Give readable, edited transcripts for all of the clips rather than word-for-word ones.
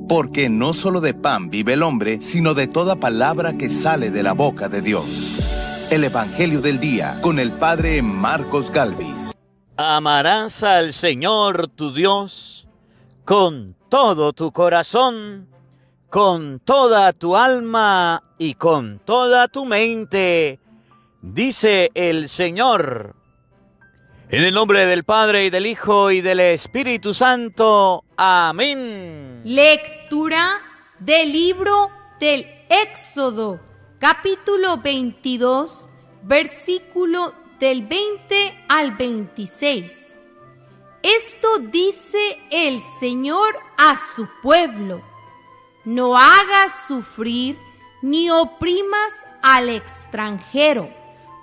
porque no solo de pan vive el hombre, sino de toda palabra que sale de la boca de Dios. El Evangelio del Día, con el Padre Marcos Galvis. Amarás al Señor tu Dios con todo tu corazón, con toda tu alma y con toda tu mente, dice el Señor. En el nombre del Padre, y del Hijo, y del Espíritu Santo. Amén. Lectura del libro del Éxodo, capítulo 22, versículo del 20 al 26. Esto dice el Señor a su pueblo: no hagas sufrir ni oprimas al extranjero,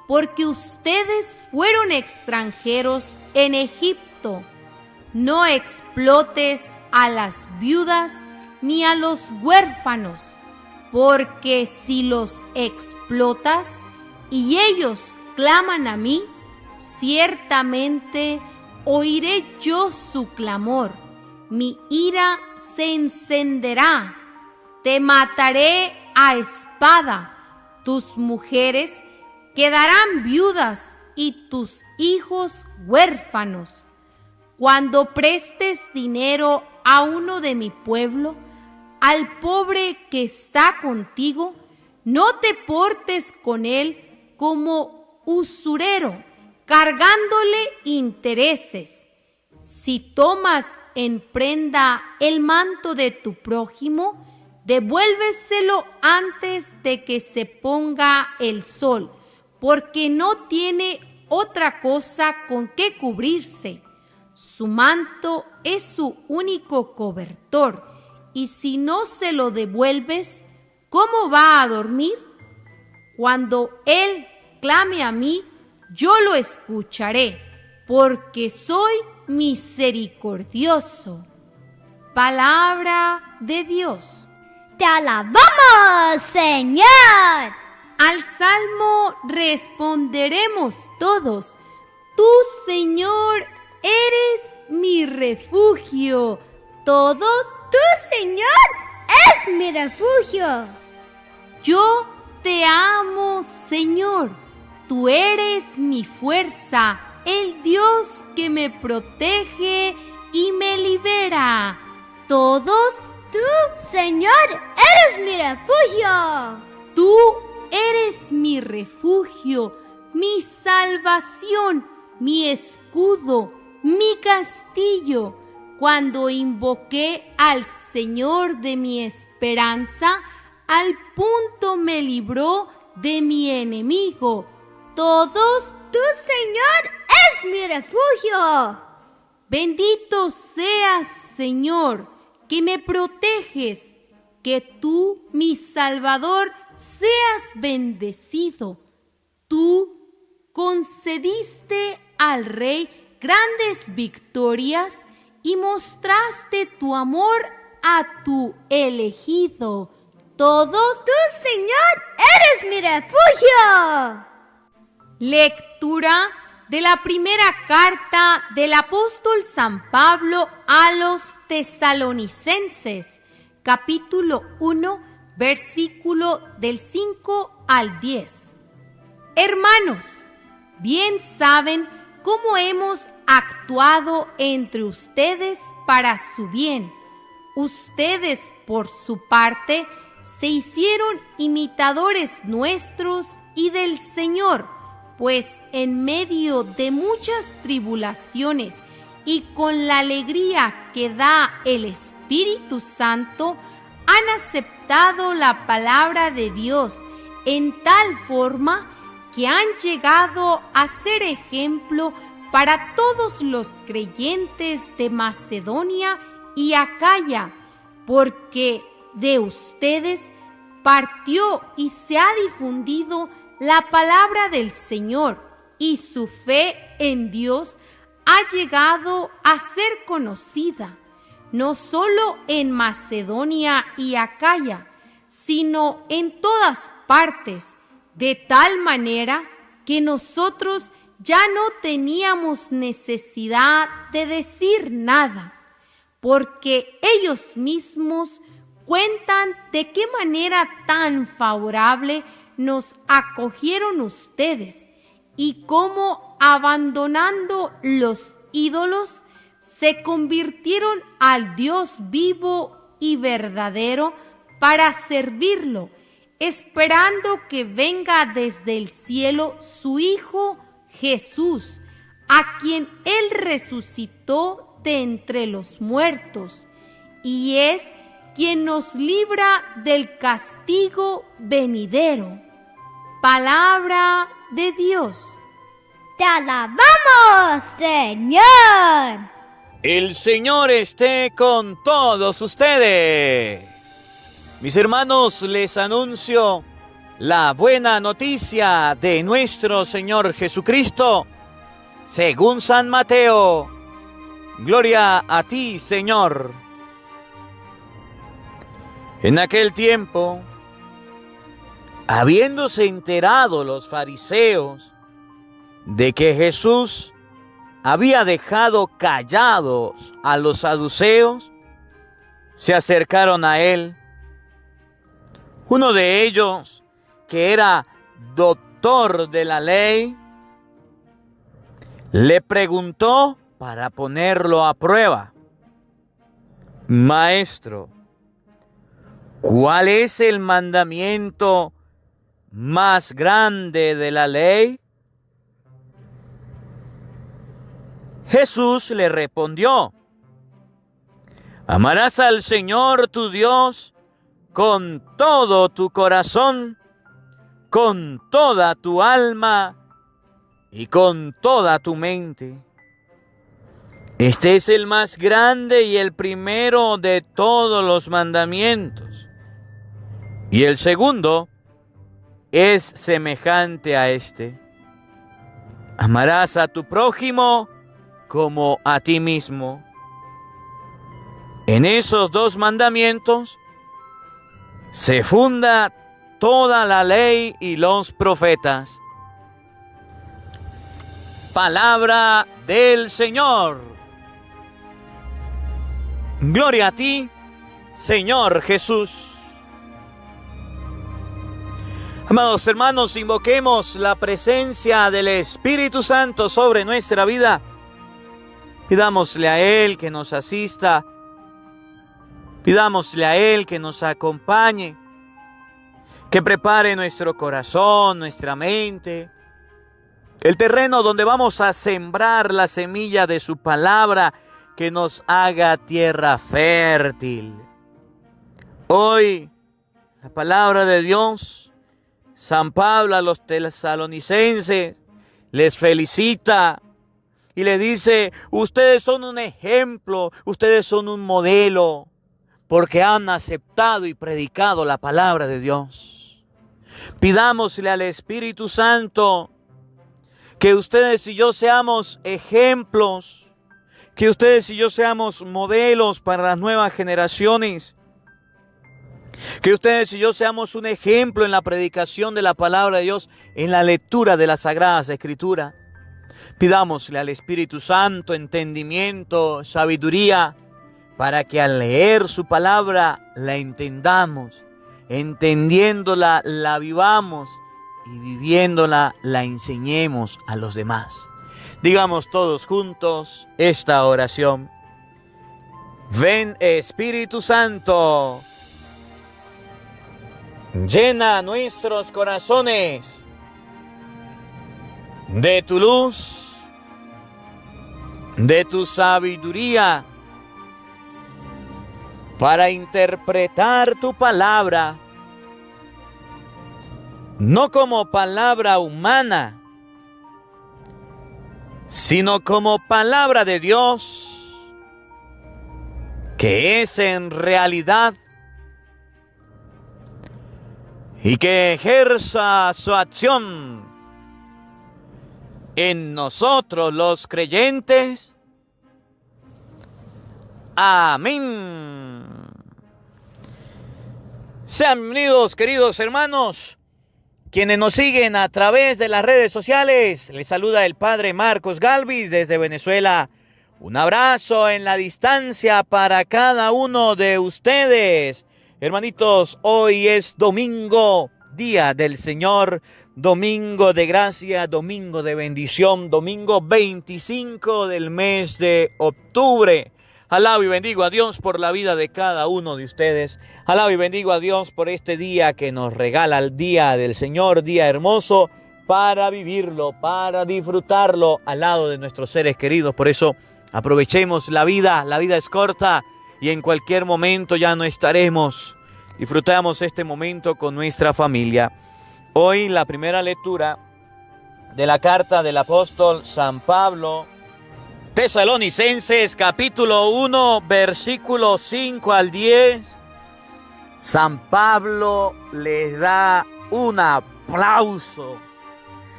porque ustedes fueron extranjeros en Egipto. No explotes a las viudas ni a los huérfanos, porque si los explotas y ellos claman a mí, ciertamente oiré yo su clamor. Mi ira se encenderá, te mataré a espada, tus mujeres quedarán viudas y tus hijos huérfanos. Cuando prestes dinero a uno de mi pueblo, al pobre que está contigo, no te portes con él como usurero, cargándole intereses. Si tomas en prenda el manto de tu prójimo, devuélveselo antes de que se ponga el sol, porque no tiene otra cosa con que cubrirse. Su manto es su único cobertor, y si no se lo devuelves, ¿cómo va a dormir? Cuando él clame a mí, yo lo escucharé, porque soy misericordioso. Palabra de Dios. ¡Te alabamos, Señor! Al salmo responderemos todos: tú, Señor, eres mi refugio. Todos: tú, Señor, es mi refugio. Yo te amo, Señor. Tú eres mi fuerza, el Dios que me protege y me libera. Todos: tú, Señor, eres mi refugio. Tú eres mi refugio, mi salvación, mi escudo, mi castillo. Cuando invoqué al Señor de mi esperanza, al punto me libró de mi enemigo. Todos: tú, Señor, es mi refugio. Bendito seas, Señor, que me proteges, que tú, mi Salvador, seas bendecido. Tú concediste al Rey grandes victorias y mostraste tu amor a tu elegido. Todos: tú, Señor, eres mi refugio. Lectura de la primera carta del apóstol San Pablo a los tesalonicenses, capítulo 1, versículo del 5 al 10. Hermanos, bien saben cómo hemos actuado entre ustedes para su bien. Ustedes, por su parte, se hicieron imitadores nuestros y del Señor, pues en medio de muchas tribulaciones y con la alegría que da el Espíritu Santo, han aceptado la palabra de Dios en tal forma que han llegado a ser ejemplo para todos los creyentes de Macedonia y Acaya, porque de ustedes partió y se ha difundido la palabra del Señor, y su fe en Dios ha llegado a ser conocida, no solo en Macedonia y Acaya, sino en todas partes, de tal manera que nosotros ya no teníamos necesidad de decir nada, porque ellos mismos cuentan de qué manera tan favorable nos acogieron ustedes y cómo, abandonando los ídolos, se convirtieron al Dios vivo y verdadero para servirlo, esperando que venga desde el cielo su Hijo Jesús, a quien Él resucitó de entre los muertos, y es quien nos libra del castigo venidero. Palabra de Dios. ¡Te alabamos, Señor! El Señor esté con todos ustedes. Mis hermanos, les anuncio la buena noticia de nuestro Señor Jesucristo, según San Mateo. Gloria a ti, Señor. En aquel tiempo, habiéndose enterado los fariseos de que Jesús había dejado callados a los saduceos, se acercaron a él. Uno de ellos, que era doctor de la ley, le preguntó para ponerlo a prueba: Maestro, ¿cuál es el mandamiento más grande de la ley? Jesús le respondió: Amarás al Señor tu Dios con todo tu corazón, con toda tu alma y con toda tu mente. Este es el más grande y el primero de todos los mandamientos. Y el segundo es semejante a este: amarás a tu prójimo como a ti mismo. En esos dos mandamientos se funda toda la ley y los profetas. Palabra del Señor. Gloria a ti, Señor Jesús. Amados hermanos, invoquemos la presencia del Espíritu Santo sobre nuestra vida. Pidámosle a Él que nos asista. Pidámosle a Él que nos acompañe, que prepare nuestro corazón, nuestra mente, el terreno donde vamos a sembrar la semilla de su palabra, que nos haga tierra fértil. Hoy, la palabra de Dios, San Pablo a los tesalonicenses les felicita y le dice: ustedes son un ejemplo, ustedes son un modelo, porque han aceptado y predicado la palabra de Dios. Pidámosle al Espíritu Santo que ustedes y yo seamos ejemplos, que ustedes y yo seamos modelos para las nuevas generaciones, que ustedes y yo seamos un ejemplo en la predicación de la palabra de Dios, en la lectura de las Sagradas Escrituras. Pidámosle al Espíritu Santo entendimiento, sabiduría, para que al leer su palabra la entendamos, entendiéndola la vivamos y viviéndola la enseñemos a los demás. Digamos todos juntos esta oración. Ven, Espíritu Santo, llena nuestros corazones de tu luz, de tu sabiduría, para interpretar tu palabra, no como palabra humana, sino como palabra de Dios, que es en realidad, y que ejerza su acción en nosotros los creyentes. Amén. Sean bienvenidos, queridos hermanos, quienes nos siguen a través de las redes sociales. Les saluda el Padre Marcos Galvis desde Venezuela. Un abrazo en la distancia para cada uno de ustedes, Hermanitos, hoy es domingo, día del Señor, domingo de gracia, domingo de bendición, domingo 25 del mes de octubre. Alabo y bendigo a Dios por la vida de cada uno de ustedes. Alabo y bendigo a Dios por este día que nos regala el día del Señor, día hermoso para vivirlo, para disfrutarlo al lado de nuestros seres queridos. Por eso aprovechemos la vida es corta y en cualquier momento ya no estaremos. Disfrutamos este momento con nuestra familia. Hoy la primera lectura de la carta del apóstol San Pablo, Tesalonicenses, capítulo 1, versículos 5 al 10. San Pablo les da un aplauso.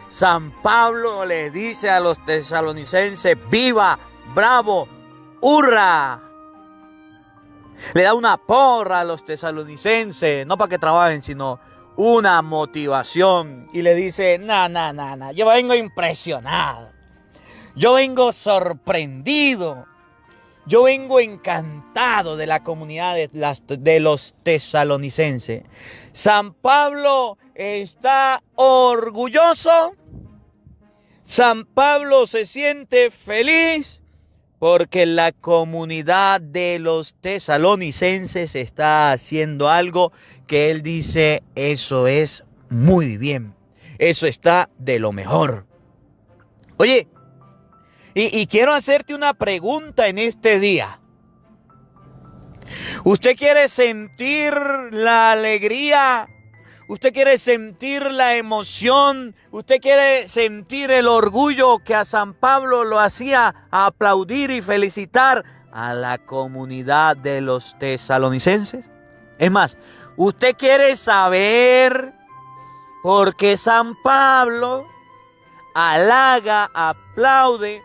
San Pablo les dice a los tesalonicenses: ¡viva! ¡Bravo! ¡Hurra! Le da una porra a los tesalonicenses, no para que trabajen, sino una motivación. Y le dice: no, yo vengo impresionado. Yo vengo sorprendido. Yo vengo encantado de la comunidad de los tesalonicenses. San Pablo está orgulloso. San Pablo se siente feliz porque la comunidad de los tesalonicenses está haciendo algo que él dice: eso es muy bien. Eso está de lo mejor. Oye, y quiero hacerte una pregunta en este día. ¿Usted quiere sentir la alegría? ¿Usted quiere sentir la emoción? ¿Usted quiere sentir el orgullo que a San Pablo lo hacía aplaudir y felicitar a la comunidad de los tesalonicenses? Es más, ¿usted quiere saber por qué San Pablo halaga, aplaude,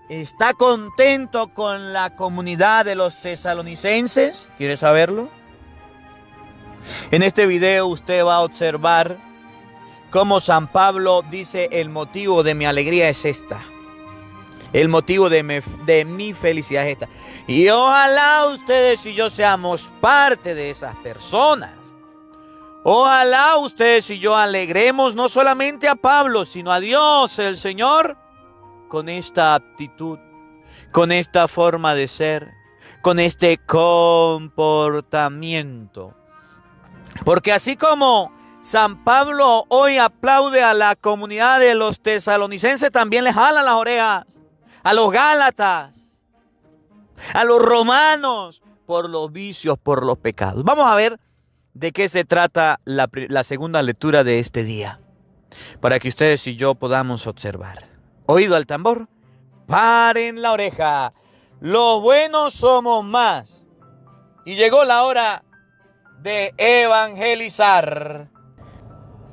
está contento con la comunidad de los tesalonicenses? ¿Quiere saberlo? En este video usted va a observar cómo San Pablo dice: el motivo de mi alegría es esta. El motivo de mi felicidad es esta. Y ojalá ustedes y yo seamos parte de esas personas. Ojalá ustedes y yo alegremos no solamente a Pablo, sino a Dios, el Señor, con esta actitud, con esta forma de ser, con este comportamiento. Porque así como San Pablo hoy aplaude a la comunidad de los tesalonicenses, también les jala las orejas a los gálatas, a los romanos, por los vicios, por los pecados. Vamos a ver de qué se trata la segunda lectura de este día, para que ustedes y yo podamos observar. Oído al tambor, paren la oreja. Los buenos somos más. Y llegó la hora de evangelizar.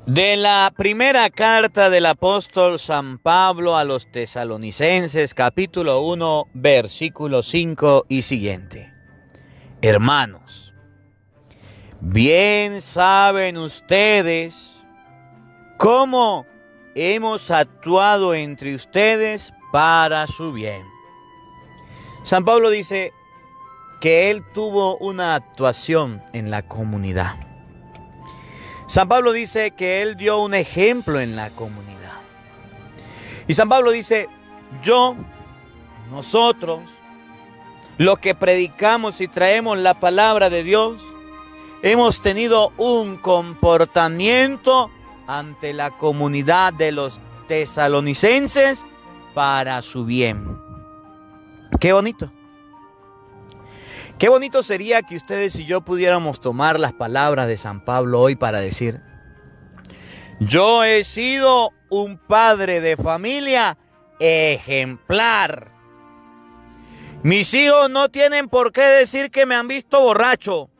De la primera carta del apóstol San Pablo a los tesalonicenses, capítulo 1, versículo 5 y siguiente. Hermanos, bien saben ustedes cómo hemos actuado entre ustedes para su bien. San Pablo dice que él tuvo una actuación en la comunidad. San Pablo dice que él dio un ejemplo en la comunidad. Y San Pablo dice: nosotros, los que predicamos y traemos la palabra de Dios, hemos tenido un comportamiento ante la comunidad de los tesalonicenses para su bien. ¡Qué bonito! Qué bonito sería que ustedes y yo pudiéramos tomar las palabras de San Pablo hoy para decir: yo he sido un padre de familia ejemplar. Mis hijos no tienen por qué decir que me han visto borracho.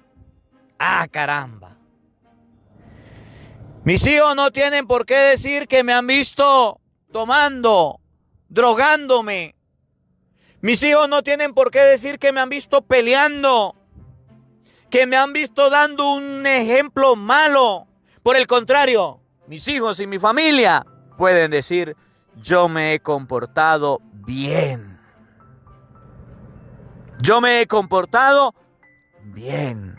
¡Ah, caramba! Mis hijos no tienen por qué decir que me han visto tomando, drogándome. Mis hijos no tienen por qué decir que me han visto peleando, que me han visto dando un ejemplo malo. Por el contrario, mis hijos y mi familia pueden decir: yo me he comportado bien. Yo me he comportado bien.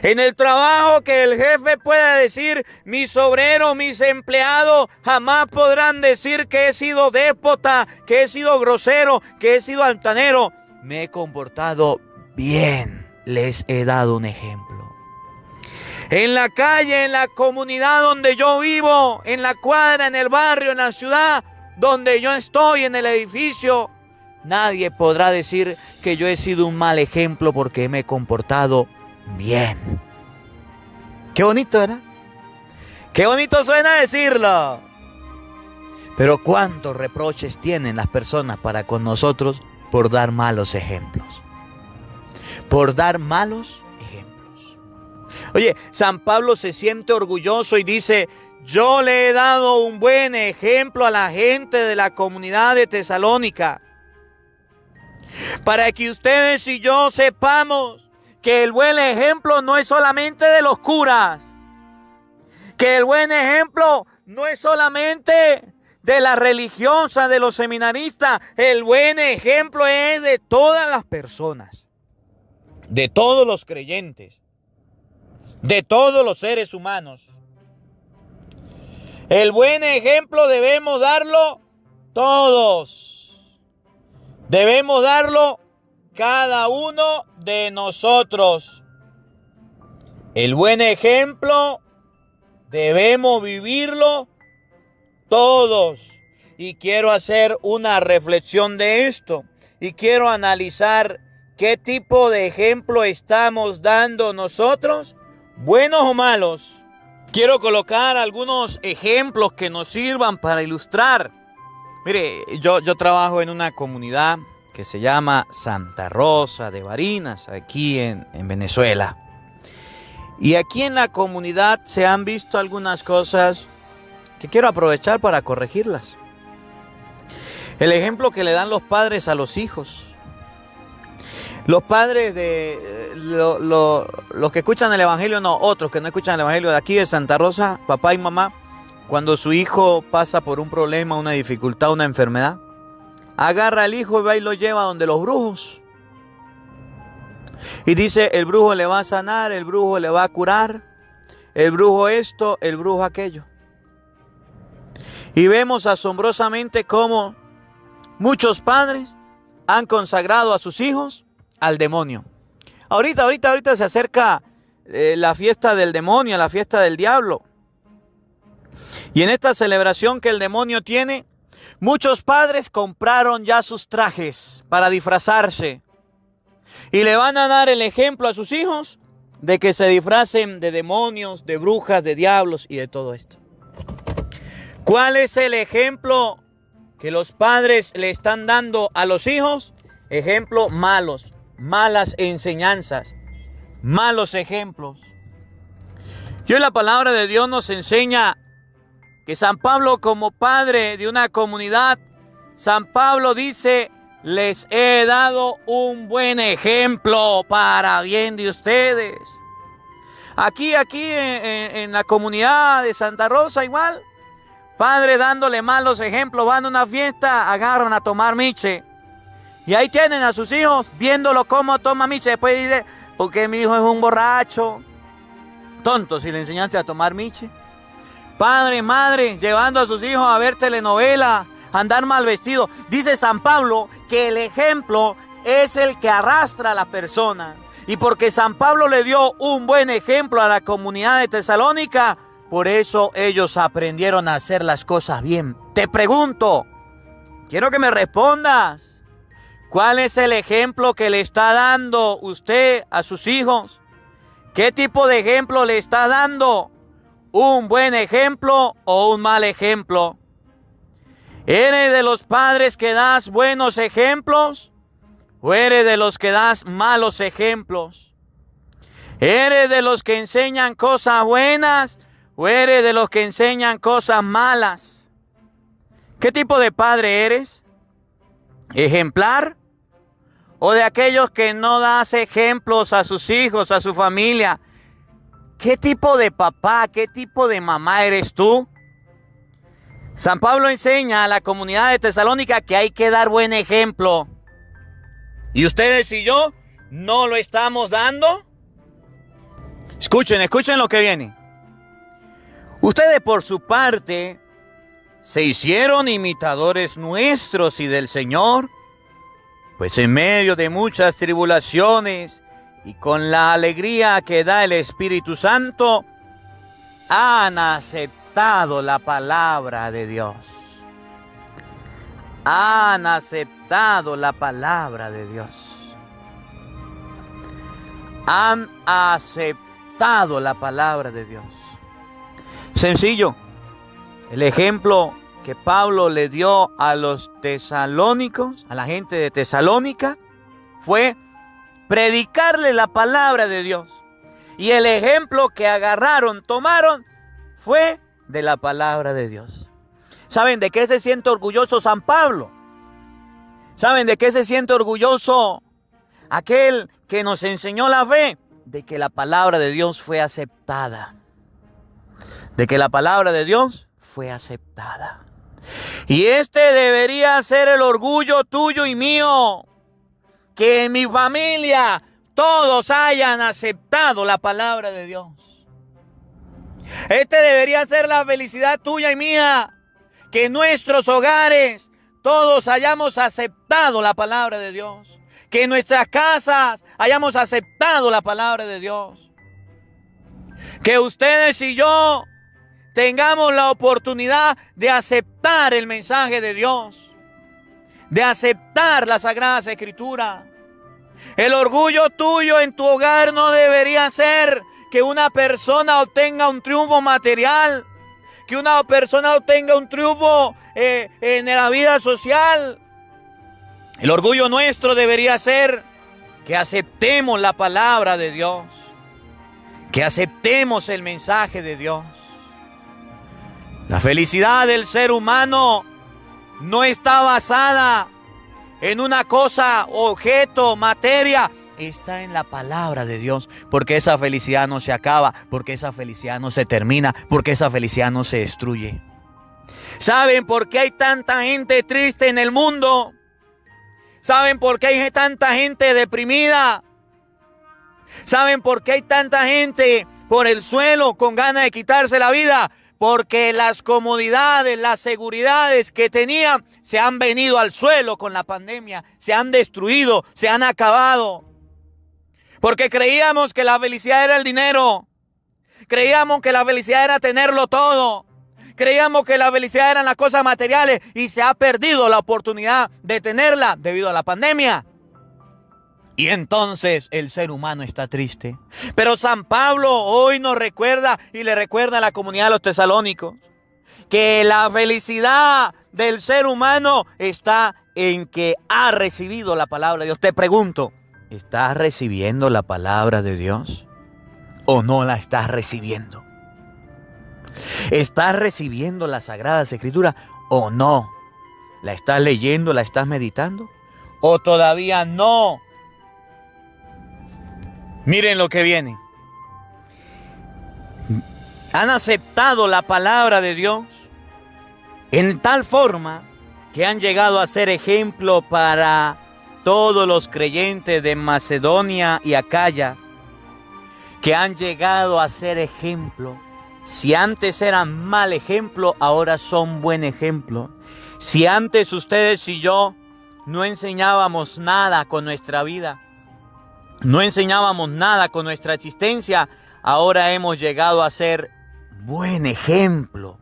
En el trabajo, que el jefe pueda decir: mis obreros, mis empleados jamás podrán decir que he sido déspota, que he sido grosero, que he sido altanero. Me he comportado bien, les he dado un ejemplo. En la calle, en la comunidad donde yo vivo, en la cuadra, en el barrio, en la ciudad donde yo estoy, en el edificio, nadie podrá decir que yo he sido un mal ejemplo porque me he comportado bien. Qué bonito, ¿verdad? Qué bonito suena decirlo. Pero cuántos reproches tienen las personas para con nosotros por dar malos ejemplos. Por dar malos ejemplos. Oye, San Pablo se siente orgulloso y dice: yo le he dado un buen ejemplo a la gente de la comunidad de Tesalónica, para que ustedes y yo sepamos que el buen ejemplo no es solamente de los curas, que el buen ejemplo no es solamente de la religiosa, de los seminaristas. El buen ejemplo es de todas las personas, de todos los creyentes, de todos los seres humanos. El buen ejemplo debemos darlo todos. Debemos darlo cada uno de nosotros. El buen ejemplo debemos vivirlo todos. Y quiero hacer una reflexión de esto. Y quiero analizar qué tipo de ejemplo estamos dando nosotros, buenos o malos. Quiero colocar algunos ejemplos que nos sirvan para ilustrar. Mire, yo trabajo en una comunidad que se llama Santa Rosa de Barinas, aquí en Venezuela. Y aquí en la comunidad se han visto algunas cosas que quiero aprovechar para corregirlas. El ejemplo que le dan los padres a los hijos. Los padres de los que escuchan el evangelio, no, otros que no escuchan el evangelio de aquí de Santa Rosa, papá y mamá, cuando su hijo pasa por un problema, una dificultad, una enfermedad, agarra al hijo y va y lo lleva donde los brujos. Y dice: el brujo le va a sanar, el brujo le va a curar, el brujo esto, el brujo aquello. Y vemos asombrosamente cómo muchos padres han consagrado a sus hijos al demonio. Ahorita se acerca la fiesta del demonio, la fiesta del diablo. Y en esta celebración que el demonio tiene, muchos padres compraron ya sus trajes para disfrazarse. Y le van a dar el ejemplo a sus hijos de que se disfracen de demonios, de brujas, de diablos y de todo esto. ¿Cuál es el ejemplo que los padres le están dando a los hijos? Ejemplos malos, malas enseñanzas, malos ejemplos. Y hoy la palabra de Dios nos enseña que San Pablo, como padre de una comunidad, San Pablo dice: les he dado un buen ejemplo para bien de ustedes. Aquí en la comunidad de Santa Rosa igual, padre dándole malos ejemplos, van a una fiesta, agarran a tomar miche. Y ahí tienen a sus hijos viéndolo cómo toma miche. Después dice: porque mi hijo es un borracho. Tonto si le enseñaste a tomar miche. Padre, madre, llevando a sus hijos a ver telenovela, andar mal vestido. Dice San Pablo que el ejemplo es el que arrastra a la persona. Y porque San Pablo le dio un buen ejemplo a la comunidad de Tesalónica, por eso ellos aprendieron a hacer las cosas bien. Te pregunto, quiero que me respondas. ¿Cuál es el ejemplo que le está dando usted a sus hijos? ¿Qué tipo de ejemplo le está dando? ¿Un buen ejemplo o un mal ejemplo? ¿Eres de los padres que das buenos ejemplos o eres de los que das malos ejemplos? ¿Eres de los que enseñan cosas buenas o eres de los que enseñan cosas malas? ¿Qué tipo de padre eres? ¿Ejemplar? ¿O de aquellos que no das ejemplos a sus hijos, a su familia? ¿Qué tipo de papá, qué tipo de mamá eres tú? San Pablo enseña a la comunidad de Tesalónica que hay que dar buen ejemplo. Y ustedes y yo no lo estamos dando? Escuchen lo que viene. Ustedes por su parte se hicieron imitadores nuestros y del Señor, pues en medio de muchas tribulaciones y con la alegría que da el Espíritu Santo, han aceptado la palabra de Dios. Han aceptado la palabra de Dios. Han aceptado la palabra de Dios. Sencillo. El ejemplo que Pablo le dio a los tesalónicos, a la gente de Tesalónica, fue predicarle la palabra de Dios. Y el ejemplo que tomaron, fue de la palabra de Dios. ¿Saben de qué se siente orgulloso San Pablo? ¿Saben de qué se siente orgulloso aquel que nos enseñó la fe? De que la palabra de Dios fue aceptada. De que la palabra de Dios fue aceptada. Y este debería ser el orgullo tuyo y mío. Que en mi familia todos hayan aceptado la palabra de Dios. Este debería ser la felicidad tuya y mía. Que en nuestros hogares todos hayamos aceptado la palabra de Dios. Que en nuestras casas hayamos aceptado la palabra de Dios. Que ustedes y yo tengamos la oportunidad de aceptar el mensaje de Dios, de aceptar las Sagradas Escrituras. El orgullo tuyo en tu hogar no debería ser que una persona obtenga un triunfo material, que una persona obtenga un triunfo en la vida social. El orgullo nuestro debería ser que aceptemos la palabra de Dios, que aceptemos el mensaje de Dios. La felicidad del ser humano no está basada en una cosa, objeto, materia. Está en la palabra de Dios, porque esa felicidad no se acaba, porque esa felicidad no se termina, porque esa felicidad no se destruye. ¿Saben por qué hay tanta gente triste en el mundo? ¿Saben por qué hay tanta gente deprimida? ¿Saben por qué hay tanta gente por el suelo con ganas de quitarse la vida? Porque las comodidades, las seguridades que tenían se han venido al suelo con la pandemia, se han destruido, se han acabado. Porque creíamos que la felicidad era el dinero, creíamos que la felicidad era tenerlo todo, creíamos que la felicidad eran las cosas materiales y se ha perdido la oportunidad de tenerla debido a la pandemia. Y entonces el ser humano está triste. Pero San Pablo hoy nos recuerda y le recuerda a la comunidad de los tesalónicos que la felicidad del ser humano está en que ha recibido la palabra de Dios. Te pregunto, ¿estás recibiendo la palabra de Dios o no la estás recibiendo? ¿Estás recibiendo las Sagradas Escrituras o no? ¿La estás leyendo, la estás meditando o todavía no? Miren lo que viene. Han aceptado la palabra de Dios en tal forma que han llegado a ser ejemplo para todos los creyentes de Macedonia y Acaya, que han llegado a ser ejemplo. Si antes eran mal ejemplo, ahora son buen ejemplo. Si antes ustedes y yo no enseñábamos nada con nuestra vida, no enseñábamos nada con nuestra existencia, ahora hemos llegado a ser buen ejemplo.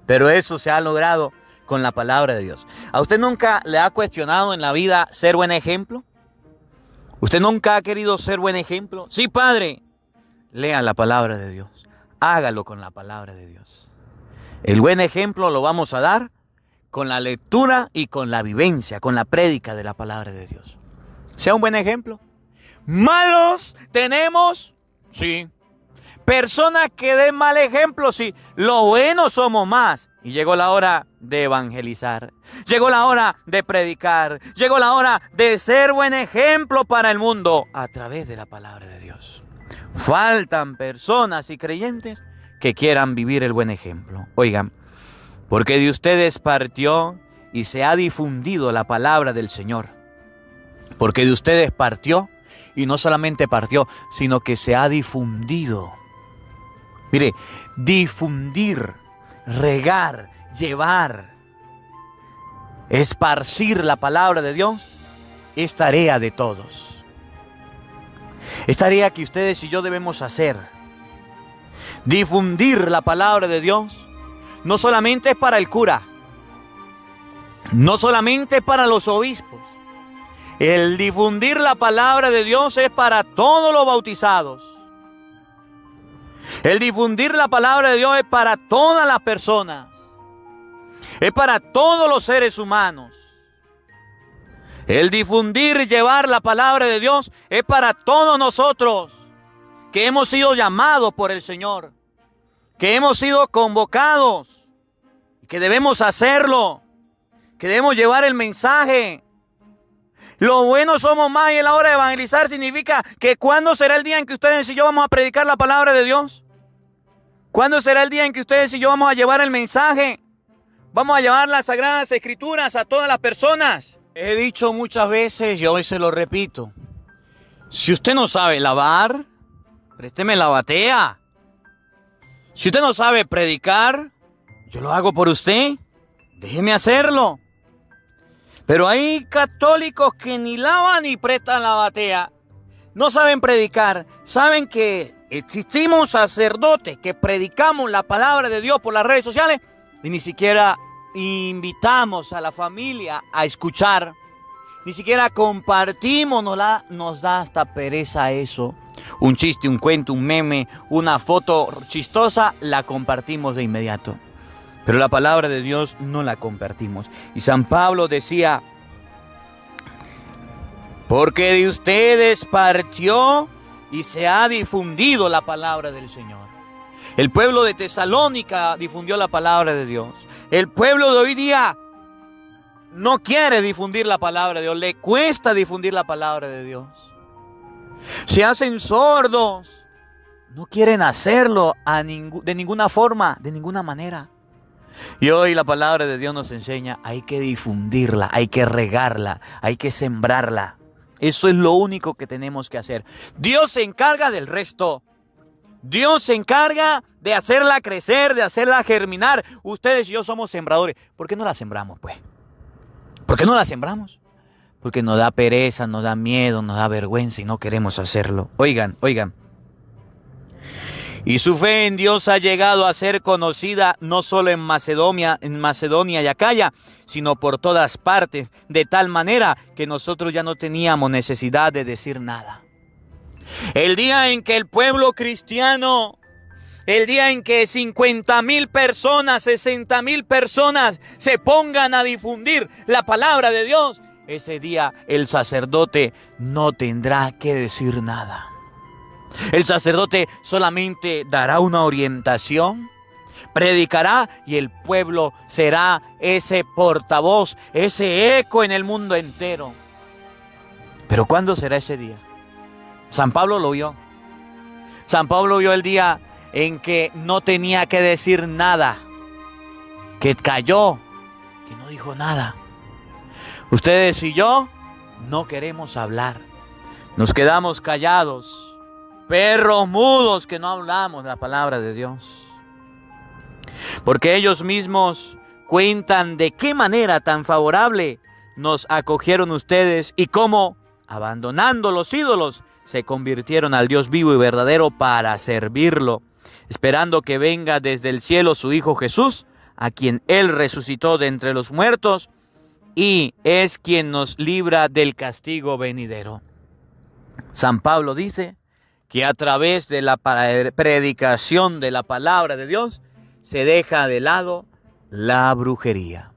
Pero eso se ha logrado con la palabra de Dios. ¿A usted nunca le ha cuestionado en la vida ser buen ejemplo? ¿Usted nunca ha querido ser buen ejemplo? Sí, padre. Lea la palabra de Dios. Hágalo con la palabra de Dios. El buen ejemplo lo vamos a dar con la lectura y con la vivencia, con la prédica de la palabra de Dios. Sea un buen ejemplo. Malos tenemos, sí. Personas que den mal ejemplo, sí. Lo bueno somos más. Y llegó la hora de evangelizar. Llegó la hora de predicar. Llegó la hora de ser buen ejemplo para el mundo a través de la palabra de Dios. Faltan personas y creyentes que quieran vivir el buen ejemplo. Oigan, porque de ustedes partió y se ha difundido la palabra del Señor. Porque de ustedes partió y no solamente partió, sino que se ha difundido. Mire, difundir, regar, llevar, esparcir la palabra de Dios es tarea de todos. Es tarea que ustedes y yo debemos hacer. Difundir la palabra de Dios no solamente es para el cura, no solamente para los obispos. El difundir la palabra de Dios es para todos los bautizados. El difundir la palabra de Dios es para todas las personas. Es para todos los seres humanos. El difundir y llevar la palabra de Dios es para todos nosotros que hemos sido llamados por el Señor, que hemos sido convocados, que debemos hacerlo, que debemos llevar el mensaje. Lo bueno somos más y es la hora de evangelizar significa que ¿cuándo será el día en que ustedes y yo vamos a predicar la palabra de Dios? ¿Cuándo será el día en que ustedes y yo vamos a llevar el mensaje? Vamos a llevar las Sagradas Escrituras a todas las personas. He dicho muchas veces y hoy se lo repito. Si usted no sabe lavar, présteme la batea. Si usted no sabe predicar, yo lo hago por usted. Déjeme hacerlo. Pero hay católicos que ni lavan ni prestan la batea. No saben predicar. Saben que existimos sacerdotes que predicamos la palabra de Dios por las redes sociales y ni siquiera invitamos a la familia a escuchar. Ni siquiera compartimos, nos da hasta pereza eso. Un chiste, un cuento, un meme, una foto chistosa, la compartimos de inmediato. Pero la palabra de Dios no la compartimos. Y San Pablo decía, porque de ustedes partió y se ha difundido la palabra del Señor. El pueblo de Tesalónica difundió la palabra de Dios. El pueblo de hoy día no quiere difundir la palabra de Dios. Le cuesta difundir la palabra de Dios. Se hacen sordos. No quieren hacerlo de ninguna forma, de ninguna manera. Y hoy la palabra de Dios nos enseña, hay que difundirla, hay que regarla, hay que sembrarla. Eso es lo único que tenemos que hacer. Dios se encarga del resto. Dios se encarga de hacerla crecer, de hacerla germinar. Ustedes y yo somos sembradores. ¿Por qué no la sembramos, pues? ¿Por qué no la sembramos? Porque nos da pereza, nos da miedo, nos da vergüenza y no queremos hacerlo. Oigan. Y su fe en Dios ha llegado a ser conocida no solo en Macedonia y Acaya, sino por todas partes, de tal manera que nosotros ya no teníamos necesidad de decir nada. El día en que el pueblo cristiano, el día en que 50,000 personas, 60,000 personas se pongan a difundir la palabra de Dios, ese día el sacerdote no tendrá que decir nada. El sacerdote solamente dará una orientación, predicará y el pueblo será ese portavoz, ese eco en el mundo entero. Pero ¿cuándo será ese día? San Pablo lo vio. San Pablo vio el día en que no tenía que decir nada, que calló, que no dijo nada. Ustedes y yo no queremos hablar, nos quedamos callados. Perros mudos que no hablamos la palabra de Dios. Porque ellos mismos cuentan de qué manera tan favorable nos acogieron ustedes y cómo, abandonando los ídolos, se convirtieron al Dios vivo y verdadero para servirlo, esperando que venga desde el cielo su Hijo Jesús, a quien Él resucitó de entre los muertos y es quien nos libra del castigo venidero. San Pablo dice que a través de la predicación de la palabra de Dios se deja de lado la brujería.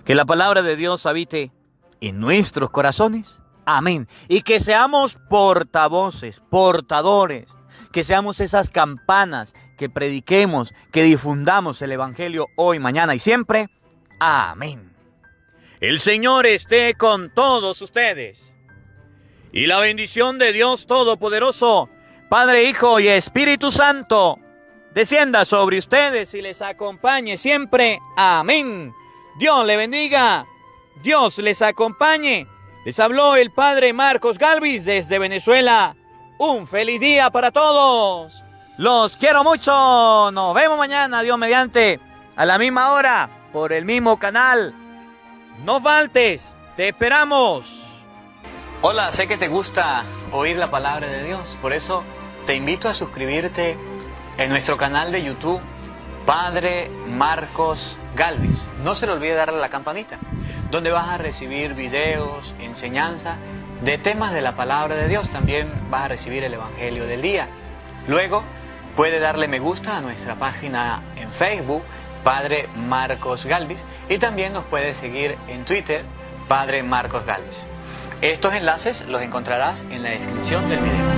Que la palabra de Dios habite en nuestros corazones. Amén. Y que seamos portavoces, portadores, que seamos esas campanas, que prediquemos, que difundamos el Evangelio hoy, mañana y siempre. Amén. El Señor esté con todos ustedes. Y la bendición de Dios Todopoderoso, Padre, Hijo y Espíritu Santo, descienda sobre ustedes y les acompañe siempre. Amén. Dios le bendiga. Dios les acompañe. Les habló el padre Marcos Galvis desde Venezuela. Un feliz día para todos. Los quiero mucho. Nos vemos mañana, Dios mediante, a la misma hora, por el mismo canal. No faltes, te esperamos. Hola, sé que te gusta oír la palabra de Dios, por eso te invito a suscribirte en nuestro canal de YouTube, Padre Marcos Galvis. No se le olvide darle a la campanita, donde vas a recibir videos, enseñanza de temas de la palabra de Dios. También vas a recibir el Evangelio del día. Luego puede darle me gusta a nuestra página en Facebook, Padre Marcos Galvis, y también nos puede seguir en Twitter, Padre Marcos Galvis. Estos enlaces los encontrarás en la descripción del video.